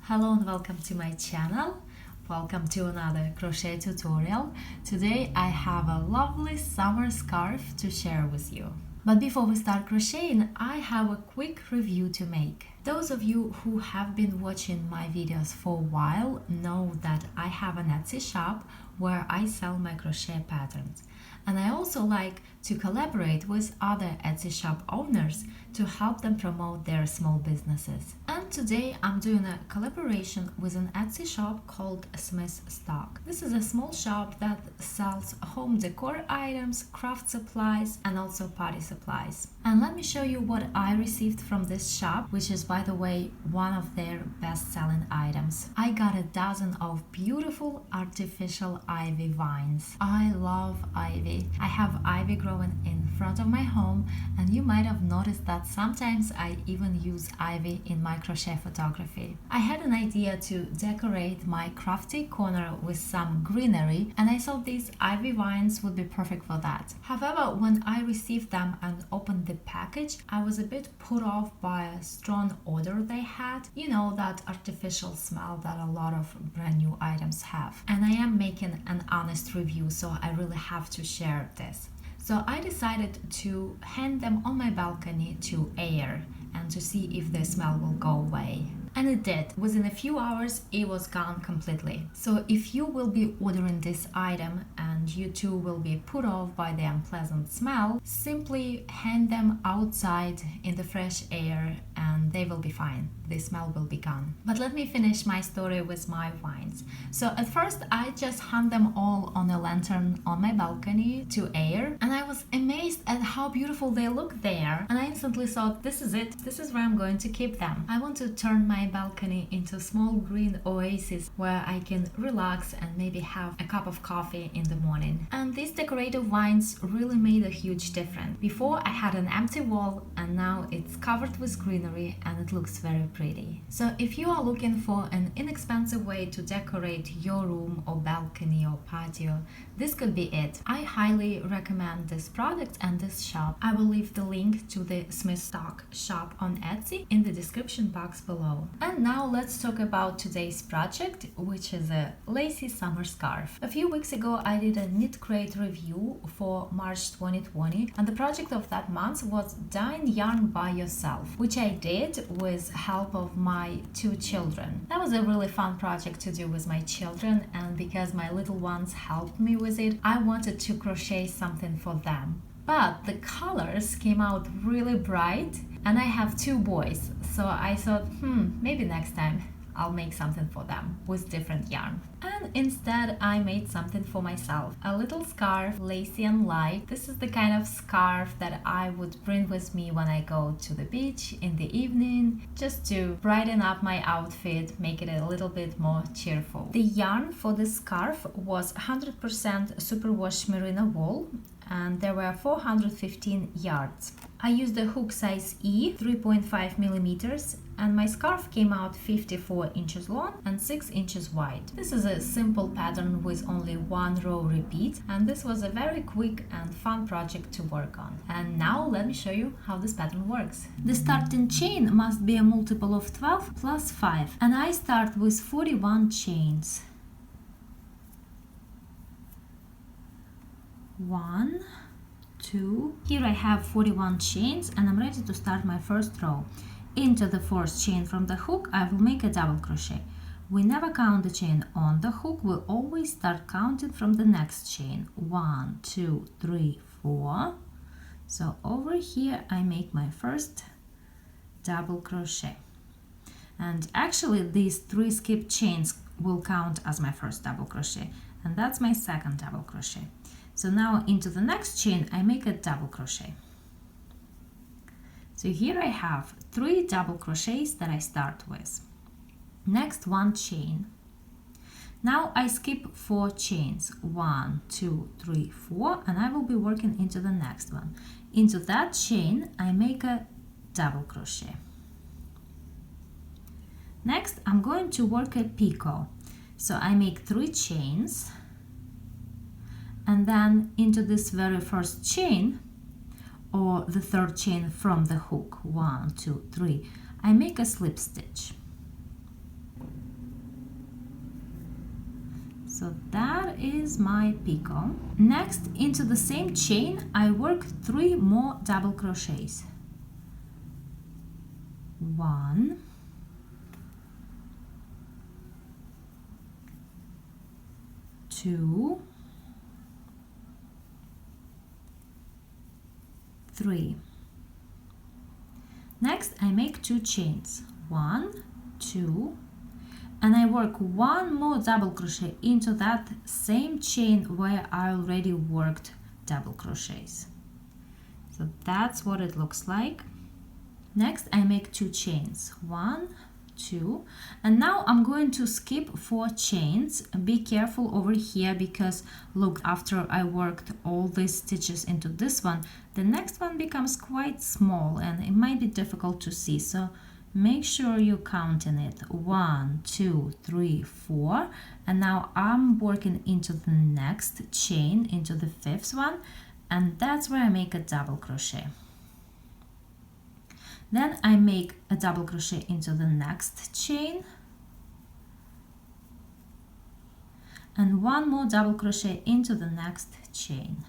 Hello and welcome to my channel. Welcome to another crochet tutorial. Today I have a lovely summer scarf to share with you. But before we start crocheting, I have a quick review to make. Those of you who have been watching my videos for a while know that I have an Etsy shop where I sell my crochet patterns. And I also like to collaborate with other Etsy shop owners to help them promote their small businesses. And today I'm doing a collaboration with an Etsy shop called Smith Stock. This is a small shop that sells home decor items, craft supplies, and also party supplies. And let me show you what I received from this shop, which is, by the way, one of their best-selling items. I got a dozen of beautiful artificial ivy vines. I love ivy. I have ivy growing in front of my home, and you might have noticed that sometimes I even use ivy in my crochet photography. I had an idea to decorate my crafty corner with some greenery, and I thought these ivy vines would be perfect for that. However, when I received them and opened the package, I was a bit put off by a strong odor they had. You know, that artificial smell that a lot of brand new items have. And I am making an honest review, so I really have to share this. So I decided to hang them on my balcony to air and to see if the smell will go away. And it did. Within a few hours, it was gone completely. So if you will be ordering this item and you too will be put off by the unpleasant smell, simply hang them outside in the fresh air and they will be fine. The smell will be gone. But let me finish my story with my vines. So at first I just hung them all on a lantern on my balcony to air, and I was amazed at how beautiful they look there. And I instantly thought, this is it. This is where I'm going to keep them. I want to turn my balcony into a small green oasis where I can relax and maybe have a cup of coffee in the morning. And these decorative vines really made a huge difference. Before I had an empty wall, and now it's covered with greenery and it looks very pretty. So if you are looking for an inexpensive way to decorate your room or balcony or patio, this could be it. I highly recommend this product and this shop. I will leave the link to the Smith Stock shop on Etsy in the description box below. And now let's talk about today's project, which is a Lacy summer scarf. A few weeks ago I did a Knit Crate review for March 2020, and the project of that month was dyeing yarn by yourself, which I did with help of my two children. That was a really fun project to do with my children, and because my little ones helped me with it, I wanted to crochet something for them. But the colors came out really bright, and I have two boys, so I thought, maybe next time I'll make something for them with different yarn. And instead I made something for myself. A little scarf, lacy and light. This is the kind of scarf that I would bring with me when I go to the beach in the evening, just to brighten up my outfit, make it a little bit more cheerful. The yarn for this scarf was 100% Superwash Merino wool, and there were 415 yards. I used a hook size E, 3.5 millimeters, and my scarf came out 54 inches long and 6 inches wide. This is a simple pattern with only one row repeat, and this was a very quick and fun project to work on. And now let me show you how this pattern works. The starting chain must be a multiple of 12 plus 5, and I start with 41 chains. 1, 2, here I have 41 chains, and I'm ready to start my first row. Into the fourth chain from the hook I will make a double crochet. We never count the chain on the hook, we'll always start counting from the next chain. 1, 2, 3, 4. So over here I make my first double crochet, and actually these 3 skip chains will count as my first double crochet, and that's my second double crochet. So now into the next chain I make a double crochet. So here I have 3 double crochets that I start with. Next, 1 chain. Now I skip 4 chains. 1, 2, 3, 4, and I will be working into the next one. Into that chain I make a double crochet. Next I'm going to work a picot. So I make 3 chains, and then into this very first chain, or the third chain from the hook, 1, 2, 3, I make a slip stitch. So that is my picot. Next, into the same chain, I work 3 more double crochets. 1, 2, 3. Next, I make 2 chains. 1, 2, and I work 1 more double crochet into that same chain where I already worked double crochets. So that's what it looks like. Next, I make 2 chains. 1, 2, and now I'm going to skip 4 chains. Be careful over here because look, after I worked all these stitches into this one, the next one becomes quite small and it might be difficult to see. So make sure you count in it. 1, 2, 3, 4, and now I'm working into the next chain, into the 5th one, and that's where I make a double crochet. Then I make a double crochet into the next chain and 1 more double crochet into the next chain.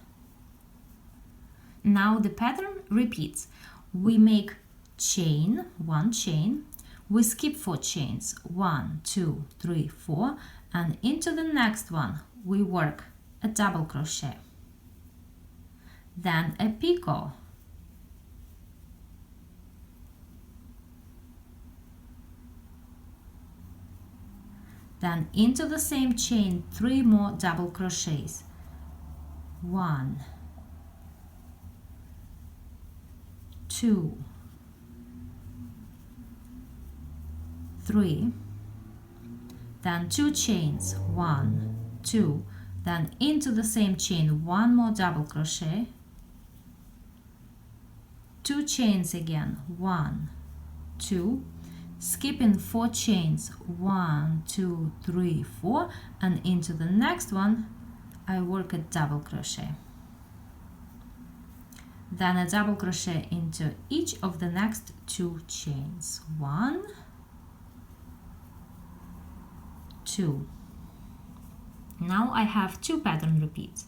Now the pattern repeats. We make chain, 1 chain, we skip 4 chains, 1, 2, 3, 4, and into the next one we work a double crochet, then a picot, then into the same chain 3 more double crochets, 1, 2, 3, then 2 chains, 1, 2, then into the same chain 1 more double crochet, 2 chains again, 1, 2, skipping 4 chains, 1, 2, 3, 4, and into the next one I work a double crochet, then a double crochet into each of the next 2 chains, 1, 2. Now I have 2 pattern repeats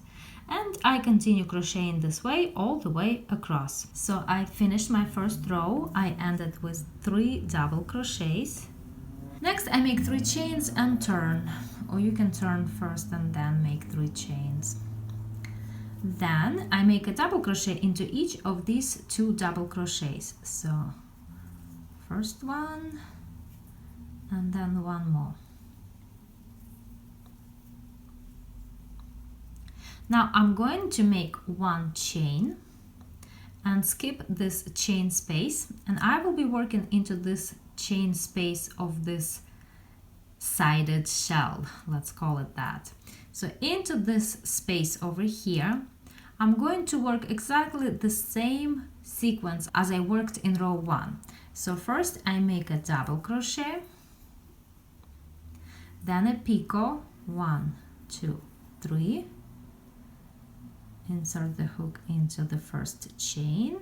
and I continue crocheting this way all the way across. So I finished my first row. I ended with 3 double crochets. Next I make 3 chains and turn, or you can turn first and then make 3 chains. Then I make a double crochet into each of these 2 double crochets. So first one and then 1 more. Now I'm going to make 1 chain and skip this chain space, and I will be working into this chain space of this sided shell, let's call it that. So into this space over here I'm going to work exactly the same sequence as I worked in row 1. So first I make a double crochet, then a picot, 1, 2, 3, insert the hook into the first chain,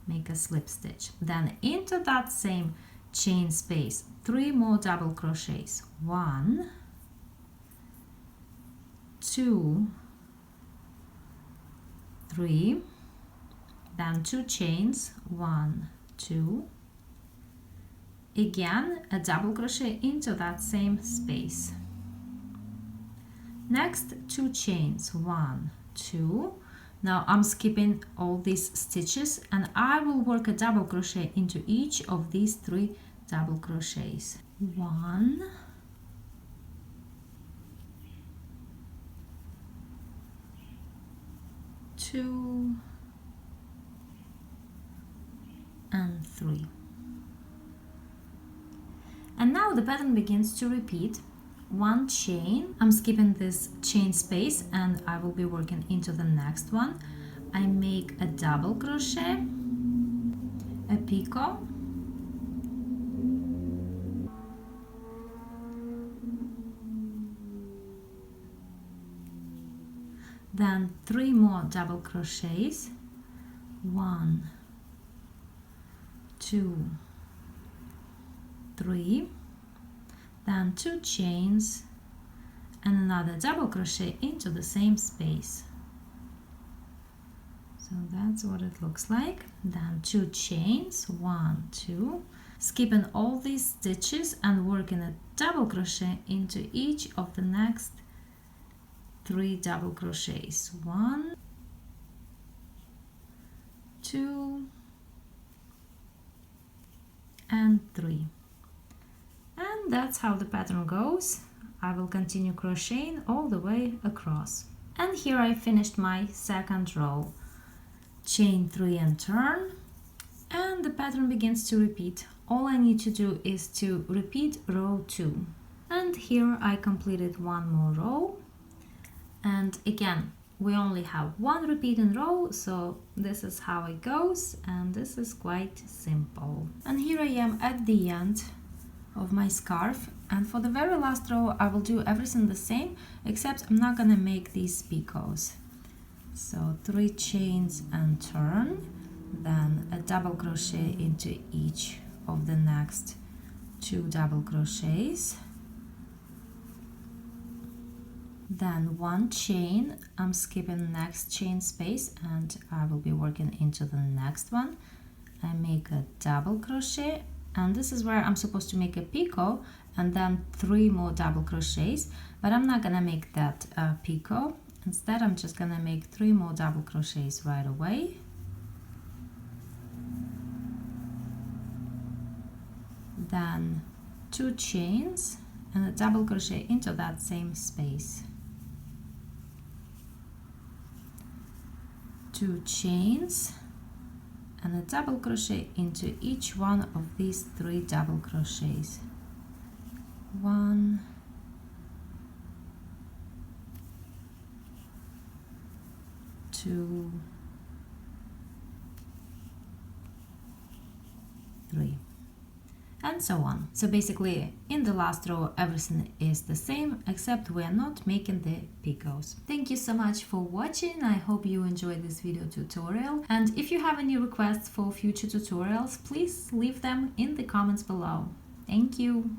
make a slip stitch, then into that same chain space 3 more double crochets, 1, 2, 3, then 2 chains, 1, 2, again a double crochet into that same space, next 2 chains, 1, 2. Now I'm skipping all these stitches and I will work a double crochet into each of these 3 double crochets, 1, 2, and 3. And now the pattern begins to repeat. 1 chain, I'm skipping this chain space and I will be working into the next one. I make a double crochet, a picot, then 3 more double crochets, 1, 2, 3, then 2 chains and another double crochet into the same space. So that's what it looks like. Then 2 chains, 1, 2, skipping all these stitches and working a double crochet into each of the next 3 double crochets. 1, 2, and 3. And that's how the pattern goes. I will continue crocheting all the way across. And here I finished my second row. Chain 3 and turn, and the pattern begins to repeat. All I need to do is to repeat row 2. And here I completed one more row. And again, we only have one repeating row, so this is how it goes, and this is quite simple. And here I am at the end of my scarf, and for the very last row I will do everything the same, except I'm not gonna make these picots. So 3 chains and turn, then a double crochet into each of the next 2 double crochets, then 1 chain, I'm skipping next chain space and I will be working into the next one. I make a double crochet, and this is where I'm supposed to make a picot and then 3 more double crochets, but I'm not gonna make that picot. Instead, I'm just gonna make 3 more double crochets right away. Then 2 chains and a double crochet into that same space. 2 chains and a double crochet into each one of these 3 double crochets. 1, 2, 3, and so on. So basically in the last row everything is the same, except we are not making the picots. Thank you so much for watching. I hope you enjoyed this video tutorial, and if you have any requests for future tutorials, please leave them in the comments below. Thank you.